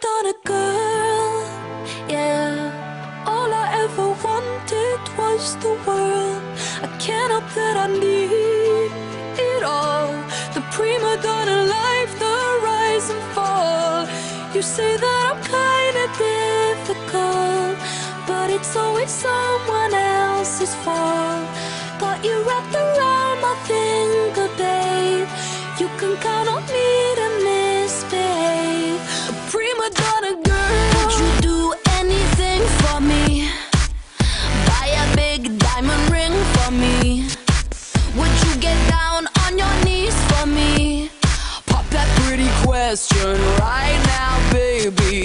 donna girl, yeah. All I ever wanted was the world. I can't help that I need it all. The prima donna life, the rise and fall. You say that I'm kinda difficult, but it's always someone else's fault. Got you wrapped around my finger, babe. You can count on me to misbehave. A prima donna girl. Would you do anything for me? Buy a big diamond ring for me? Would you get down on your knees for me? Pop that pretty question right now, baby.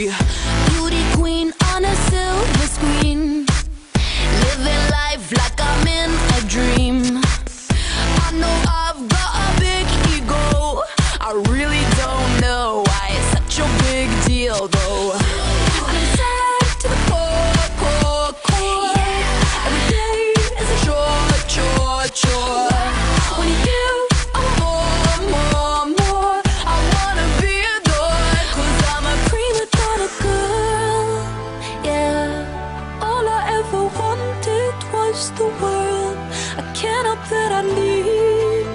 Beauty queen on a silver screen, living life like I'm in a dream. I know I've got a big ego. I really don't know why it's such a big deal though. I'm sad to the core, core, core. Every day is a chore, chore, chore. When you want more, more, I wanna be adored, 'cause I'm a prima donna girl, yeah. All I ever wanted was the world. I can't help that I need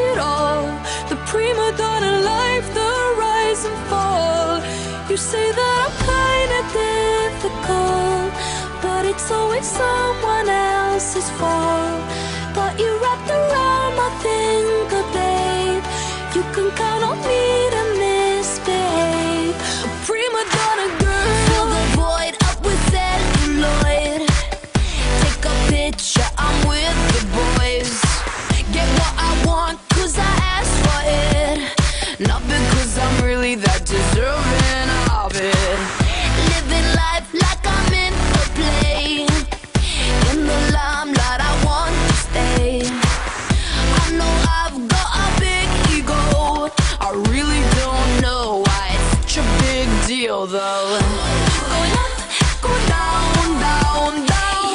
it all. The prima donna life, the rise and fall. You say that I'm kinda difficult, but it's always someone else's fault. Got you wrapped around my finger, babe. You can count on me to misbehave. A prima donna girl. Fill the void up with celluloid. Take a picture, I'm with the boys. Get what I want, 'cause I asked for it, not because I'm really that deserving of it. Living life like I'm in a play. In the limelight, I want to stay. I know I've got a big ego. I really don't know why it's such a big deal though. Going up, going down, down, down.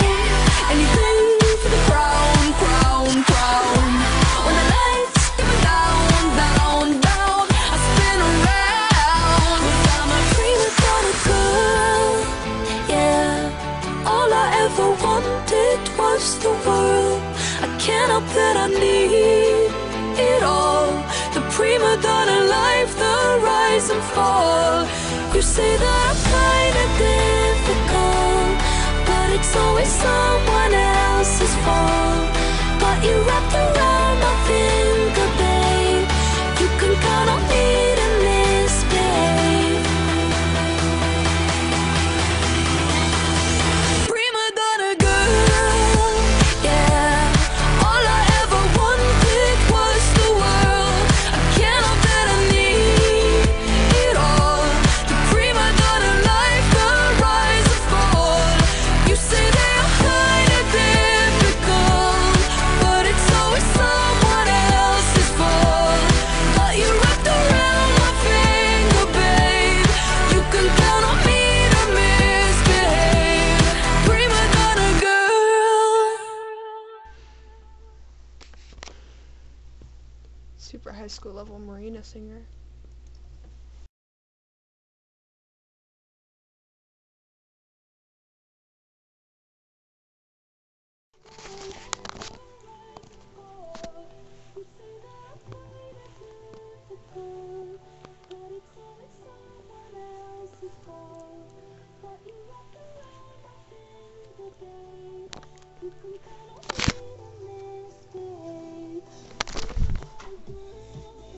Anything for the crown, crown, crown. When the lights get me down, down, down, I spin around. 'Cause I'm a prima donna girl, yeah. All I ever wanted was the world. I can't help that I need it all. The prima donna life, the rise and fall. You say that I'm kinda difficult, but it's always someone else's fault. Got you wrapped around my finger, babe. You can count on me to misbehave. Prima donna girl, yeah. All I ever wanted was the world. I can't help that I need it all. The prima donna life, the rise and fall. You say that I'm kinda difficult, but it's always someone else's fault. Got you wrapped around my finger, babe. You can count on me to misbehave. Prima donna girl. Super high school level Marina singer. You can count on